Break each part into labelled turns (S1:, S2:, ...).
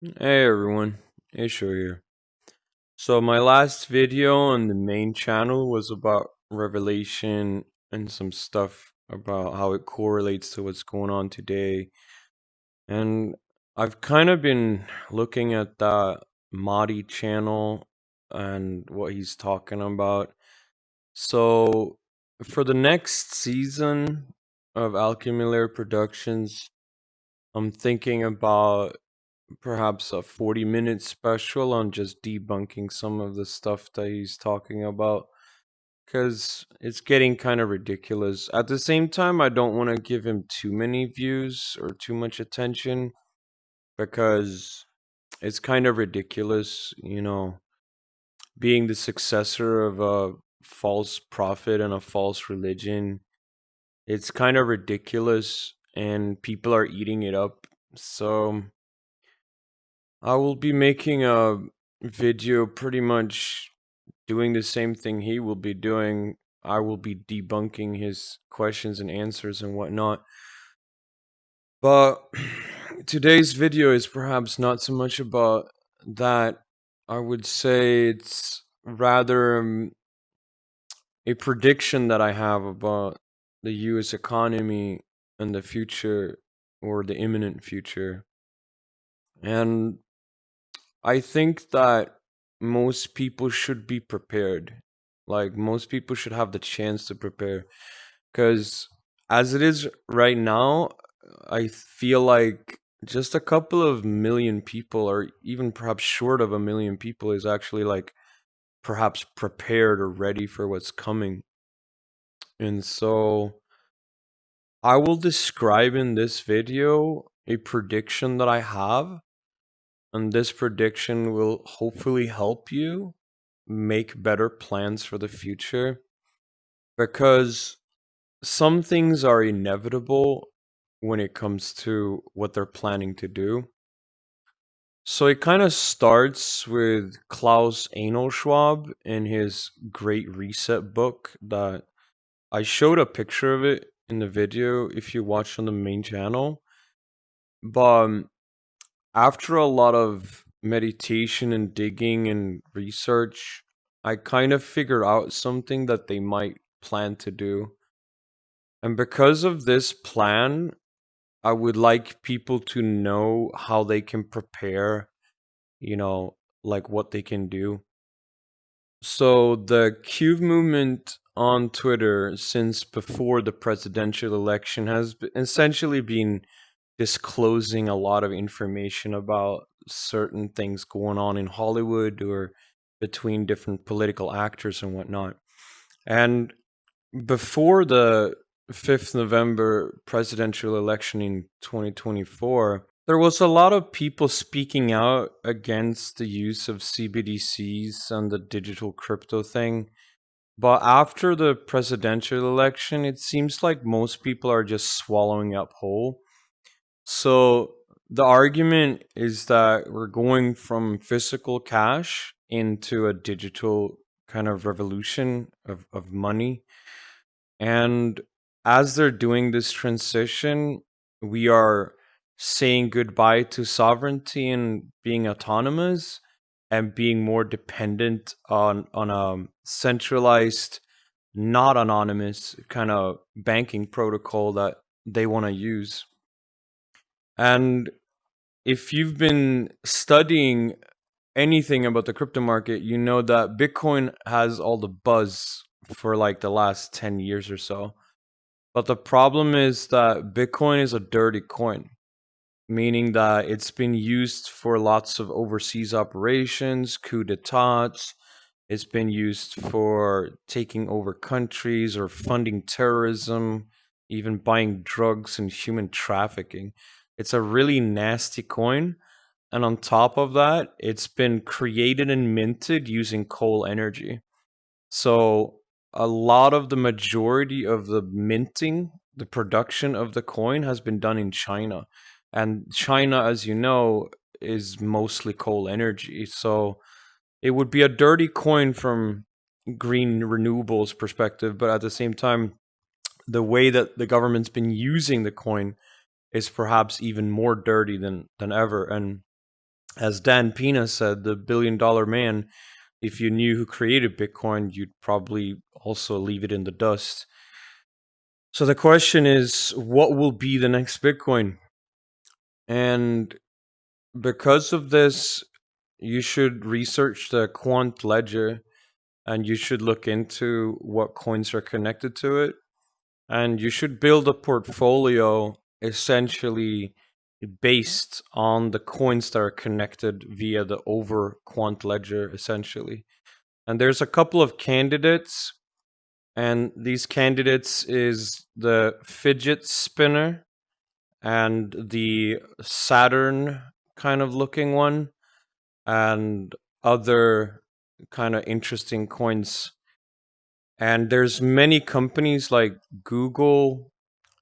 S1: Hey everyone, Isho here. So my last video on the main channel was about Revelation and some stuff about how it correlates to what's going on today. And I've kind of been looking at that Mahdi channel and what he's talking about. So for the next season of Alchemy Productions, I'm thinking about perhaps a 40-minute special on just debunking some of the stuff that he's talking about because it's getting kind of ridiculous. At the same time, I don't want to give him too many views or too much attention because it's kind of ridiculous, being the successor of a false prophet and a false religion. It's kind of ridiculous and people are eating it up. So I will be making a video pretty much doing the same thing he will be doing. I will be debunking his questions and answers and whatnot. But today's video is perhaps not so much about that. I would say it's rather a prediction that I have about the US economy and the future or the imminent future. And I think that most people should be prepared. Like, most people should have the chance to prepare. Because as it is right now, I feel like just a couple of million people, or even perhaps short of a million people, is actually like perhaps prepared or ready for what's coming. And so I will describe in this video a prediction that I have. And this prediction will hopefully help you make better plans for the future because some things are inevitable when it comes to what they're planning to do. So it kind of starts with Klaus Schwab in his Great Reset book that I showed a picture of it in the video if you watched on the main channel. But after a lot of meditation and digging and research, I kind of figured out something that they might plan to do. And because of this plan, I would like people to know how they can prepare, like what they can do. So the Cube movement on Twitter since before the presidential election has essentially been disclosing a lot of information about certain things going on in Hollywood or between different political actors and whatnot. And before the 5th November presidential election in 2024, there was a lot of people speaking out against the use of CBDCs and the digital crypto thing. But after the presidential election, it seems like most people are just swallowing up whole. So the argument is that we're going from physical cash into a digital kind of revolution of money. And as they're doing this transition, we are saying goodbye to sovereignty and being autonomous and being more dependent on a centralized, not anonymous kind of banking protocol that they want to use. And if you've been studying anything about the crypto market, you know that Bitcoin has all the buzz for like the last 10 years or so. But the problem is that Bitcoin is a dirty coin, meaning that it's been used for lots of overseas operations, coup d'etats. It's been used for taking over countries or funding terrorism, even buying drugs and human trafficking. It's a really nasty coin. And on top of that, it's been created and minted using coal energy. So a lot of the majority of the minting, the production of the coin has been done in China. And China, as you know, is mostly coal energy. So it would be a dirty coin from green renewables perspective, but at the same time, the way that the government's been using the coin is perhaps even more dirty than ever. And As Dan Pena said, the $1 billion man, if you knew who created Bitcoin, you'd probably also leave it in the dust. So the question is, what will be the next Bitcoin? And because of this, you should research the quant ledger, and you should look into what coins are connected to it. And you should build a portfolio essentially based on the coins that are connected via the over quant ledger, essentially. And there's a couple of candidates, and these candidates is the fidget spinner and the Saturn kind of looking one, and other kind of interesting coins. And there's many companies like Google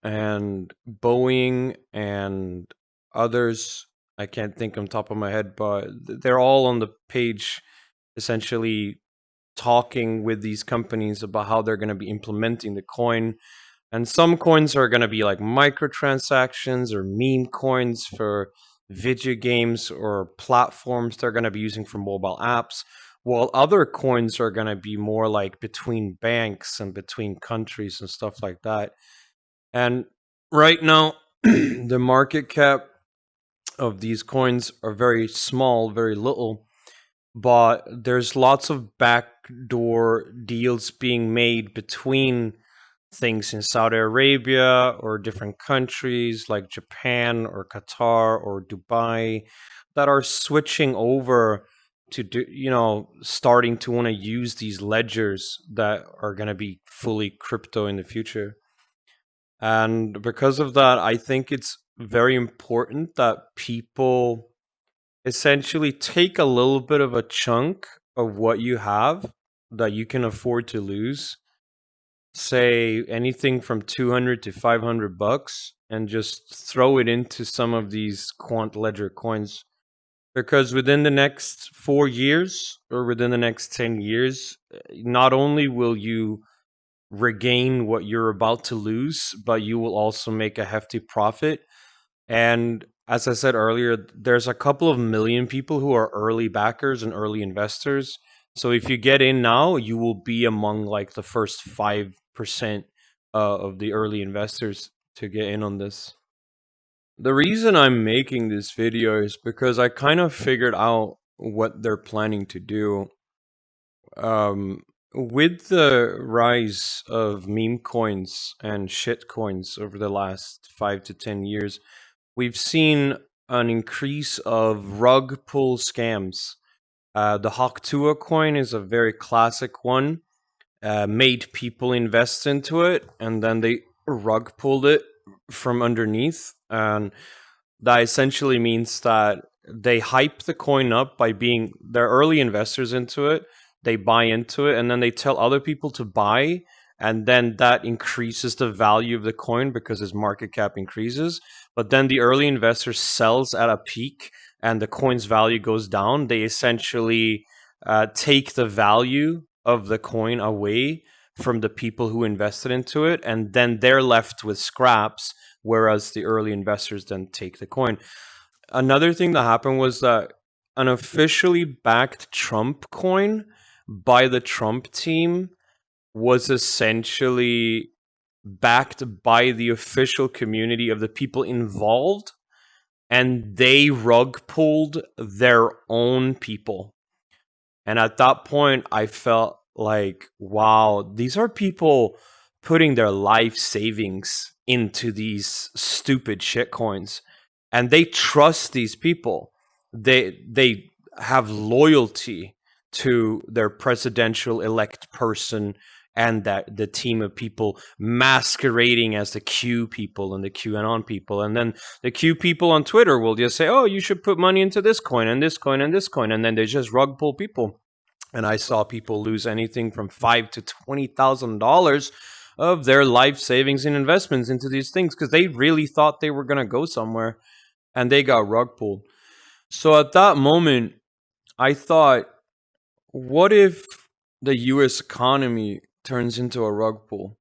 S1: and Boeing and others. I can't think on top of my head, but they're all on the page essentially talking with these companies about how they're going to be implementing the coin. And some coins are going to be like microtransactions or meme coins for video games or platforms they're going to be using for mobile apps, while other coins are going to be more like between banks and between countries and stuff like that. And right now, the market cap of these coins are very small, very little, but there's lots of backdoor deals being made between things in Saudi Arabia or different countries like Japan or Qatar or Dubai that are switching over to starting to want to use these ledgers that are going to be fully crypto in the future. And because of that, I think it's very important that people essentially take a little bit of a chunk of what you have that you can afford to lose, say anything from 200 to 500 bucks, and just throw it into some of these quant ledger coins. Because within the next 4 years or within the next 10 years, not only will you regain what you're about to lose, but you will also make a hefty profit. And as I said earlier, there's a couple of million people who are early backers and early investors. So if you get in now, you will be among like the first 5% of the early investors to get in on this. The reason I'm making this video is because I kind of figured out what they're planning to do. With the rise of meme coins and shit coins over the last 5 to 10 years, we've seen an increase of rug pull scams. The Hawktua coin is a very classic one. Made people invest into it, and then they rug pulled it from underneath. And that essentially means that they hype the coin up by being they're early investors into it. They buy into it, and then they tell other people to buy, and then that increases the value of the coin because its market cap increases. But then the early investor sells at a peak, and the coin's value goes down. They essentially take the value of the coin away from the people who invested into it, and then they're left with scraps, whereas the early investors then take the coin. Another thing that happened was that an officially backed Trump coin by the Trump team was essentially backed by the official community of the people involved, and they rug pulled their own people. And at that point, I felt like, wow, these are people putting their life savings into these stupid shit coins, and they trust these people. They have loyalty to their presidential elect person and that the team of people masquerading as the Q people and the QAnon people. And then the Q people on Twitter will just say, oh, you should put money into this coin and this coin and this coin. And then they just rug pull people. And I saw people lose anything from $5,000 to $20,000 of their life savings and investments into these things because they really thought they were going to go somewhere, and they got rug pulled. So at that moment, I thought, what if the US economy turns into a rug pull?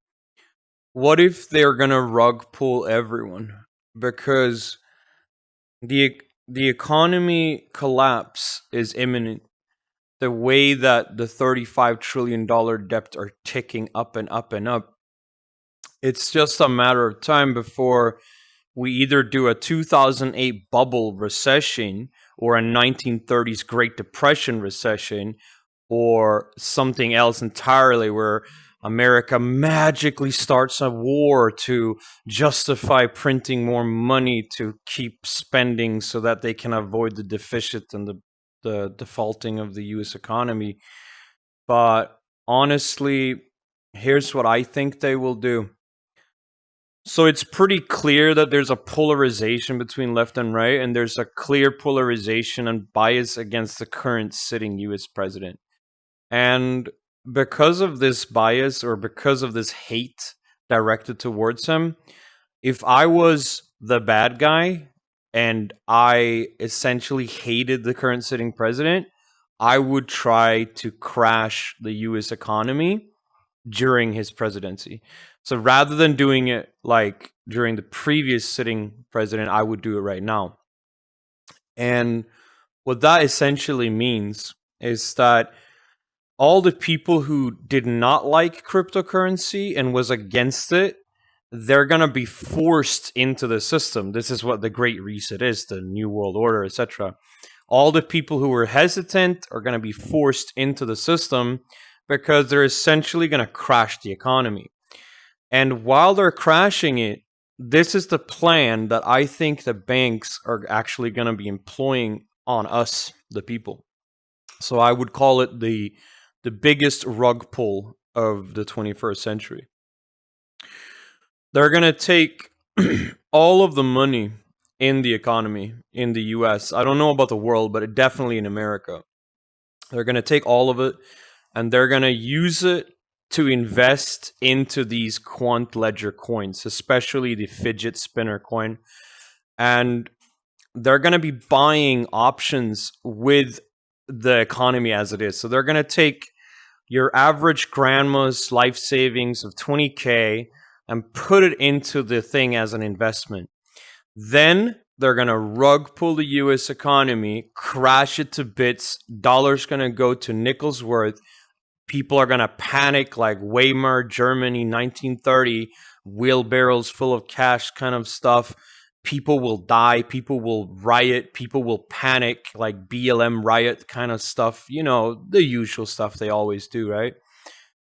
S1: What if they're going to rug pull everyone? Because the the economy collapse is imminent. The way that the $35 trillion debt are ticking up and up and up, it's just a matter of time before we either do a 2008 bubble recession or a 1930s Great Depression recession or something else entirely, where America magically starts a war to justify printing more money to keep spending so that they can avoid the deficit and the defaulting of the US economy. But honestly, here's what I think they will do. So it's pretty clear that there's a polarization between left and right, and there's a clear polarization and bias against the current sitting US president. And because of this bias, or because of this hate directed towards him, if I was the bad guy and I essentially hated the current sitting president, I would try to crash the US economy during his presidency. So rather than doing it like during the previous sitting president, I would do it right now. And what that essentially means is that all the people who did not like cryptocurrency and was against it, they're going to be forced into the system. This is what the Great Reset is, the New World Order, etc. All the people who were hesitant are going to be forced into the system because they're essentially going to crash the economy. And while they're crashing it, this is the plan that I think the banks are actually going to be employing on us, the people. So I would call it the biggest rug pull of the 21st century. They're going to take all of the money in the economy in the US. I don't know about the world, but definitely in America. They're going to take all of it and they're going to use it to invest into these quant ledger coins, especially the fidget spinner coin. And they're going to be buying options with the economy as it is. So they're going to take your average grandma's life savings of 20K and put it into the thing as an investment. Then they're going to rug pull the US economy, crash it to bits. Dollar's going to go to nickel's worth. People are going to panic like Weimar, Germany, 1930, wheelbarrows full of cash kind of stuff. People will die. People will riot. People will panic, like BLM riot kind of stuff. You know, the usual stuff they always do, right?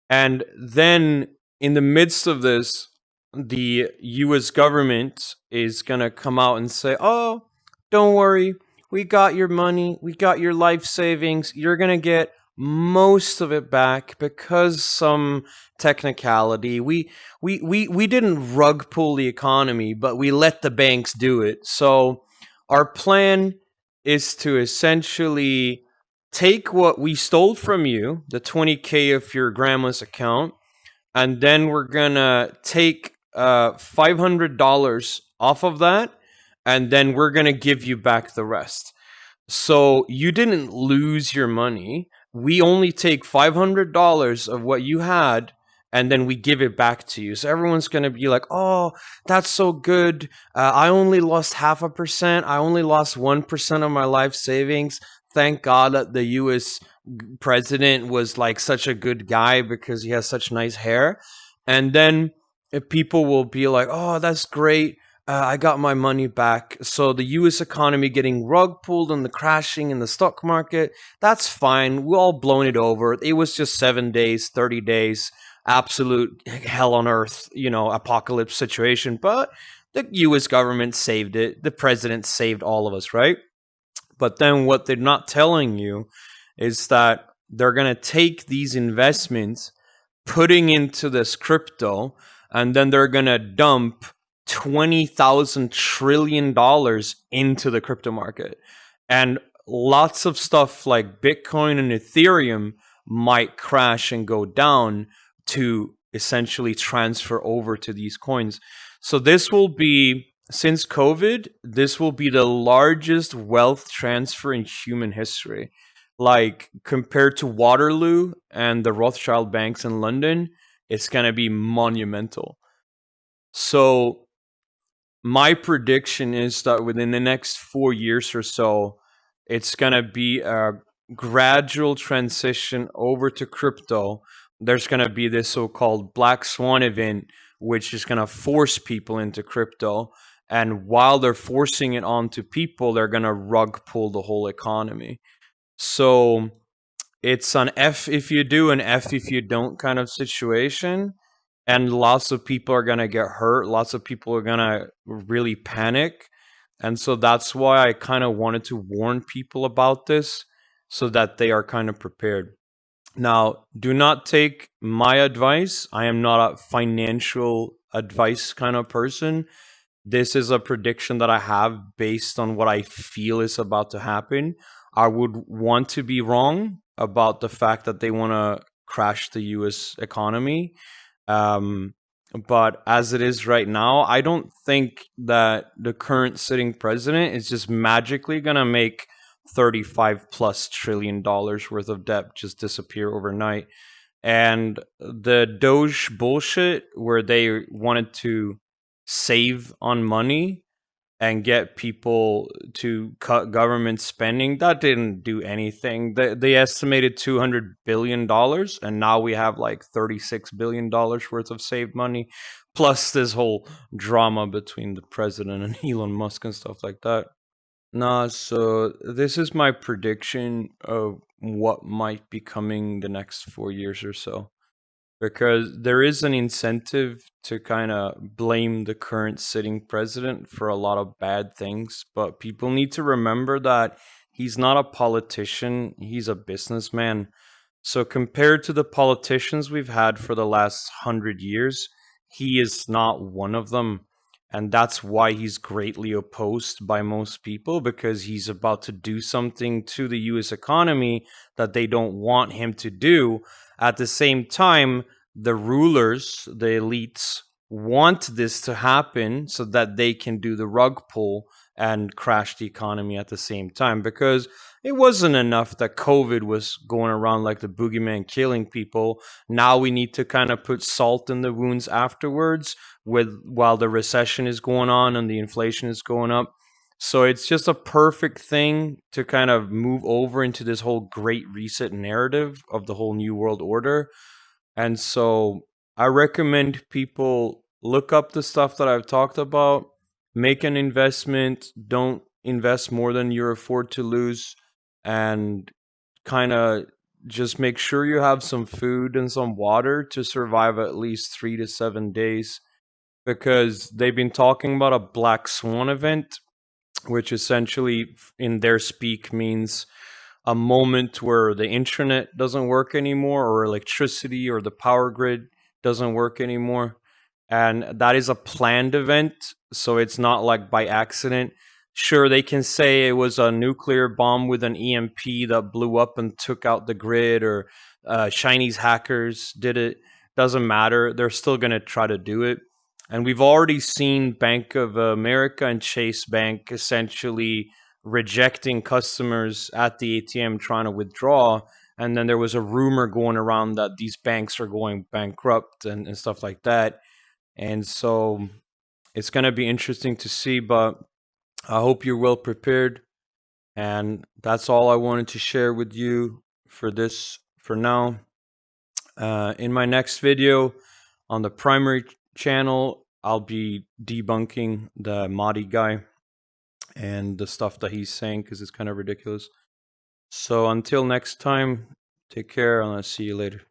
S1: And then in the midst of this, the US government is going to come out and say, oh, don't worry. We got your money. We got your life savings. You're going to get most of it back because some technicality. We didn't rug pull the economy, but we let the banks do it. So our plan is to essentially take what we stole from you, the 20K of your grandma's account, and then we're gonna take $500 off of that, and then we're gonna give you back the rest. So you didn't lose your money. We only take $500 of what you had, and then we give it back to you. So everyone's going to be like, oh, that's so good. I only lost 0.5%. I only lost 1% of my life savings. Thank God that the US president was like such a good guy because he has such nice hair. And then people will be like, oh, that's great. I got my money back. So the US economy getting rug pulled and the crashing in the stock market, that's fine. We all blown it over. It was just 7 days, 30 days, absolute hell on earth, you know, apocalypse situation. But the US government saved it. The president saved all of us, right? But then what they're not telling you is that they're going to take these investments, putting into this crypto, and then they're going to dump $20,000 trillion into the crypto market. And lots of stuff like Bitcoin and Ethereum might crash and go down to essentially transfer over to these coins. So this will be, since COVID, this will be the largest wealth transfer in human history. Like compared to Waterloo and the Rothschild banks in London, it's going to be monumental. So my prediction is that within the next 4 years or so, it's going to be a gradual transition over to crypto. There's going to be this so-called black swan event, which is going to force people into crypto. And while they're forcing it onto people, they're going to rug pull the whole economy. So it's an F if you do, an F if you don't kind of situation. And lots of people are going to get hurt. Lots of people are going to really panic. And so that's why I kind of wanted to warn people about this so that they are kind of prepared. Now, do not take my advice. I am not a financial advice kind of person. This is a prediction that I have based on what I feel is about to happen. I would want to be wrong about the fact that they want to crash the US economy. But as it is right now, I don't think that the current sitting president is just magically going to make $35+ trillion worth of debt just disappear overnight. And the Doge bullshit where they wanted to save on money and get people to cut government spending, that didn't do anything. They estimated $200 billion, and now we have like $36 billion worth of saved money, plus this whole drama between the president and Elon Musk and stuff like that. Nah, so this is my prediction of what might be coming the next 4 years or so. Because there is an incentive to kind of blame the current sitting president for a lot of bad things, but people need to remember that he's not a politician, he's a businessman. So compared to the politicians we've had for the last 100 years, he is not one of them. And that's why he's greatly opposed by most people, because he's about to do something to the US economy that they don't want him to do. At the same time, the rulers, the elites, want this to happen so that they can do the rug pull and crash the economy at the same time. Because it wasn't enough that COVID was going around like the boogeyman killing people. Now we need to kind of put salt in the wounds afterwards while the recession is going on and the inflation is going up. So it's just a perfect thing to kind of move over into this whole great reset narrative of the whole new world order. And so I recommend people look up the stuff that I've talked about, make an investment, don't invest more than you afford to lose, and kind of just make sure you have some food and some water to survive at least 3 to 7 days. Because they've been talking about a black swan event, which essentially in their speak means a moment where the internet doesn't work anymore, or electricity or the power grid doesn't work anymore. And that is a planned event, so it's not like by accident. Sure, they can say it was a nuclear bomb with an EMP that blew up and took out the grid, or Chinese hackers did it. Doesn't matter. They're still going to try to do it. And we've already seen Bank of America and Chase Bank essentially rejecting customers at the ATM trying to withdraw. And then there was a rumor going around that these banks are going bankrupt and stuff like that. And so it's going to be interesting to see, but I hope you're well prepared. And that's all I wanted to share with you for this for now. In my next video on the primary channel, I'll be debunking the Mahdi guy and the stuff that he's saying, because it's kind of ridiculous. So until next time, take care, and I'll see you later.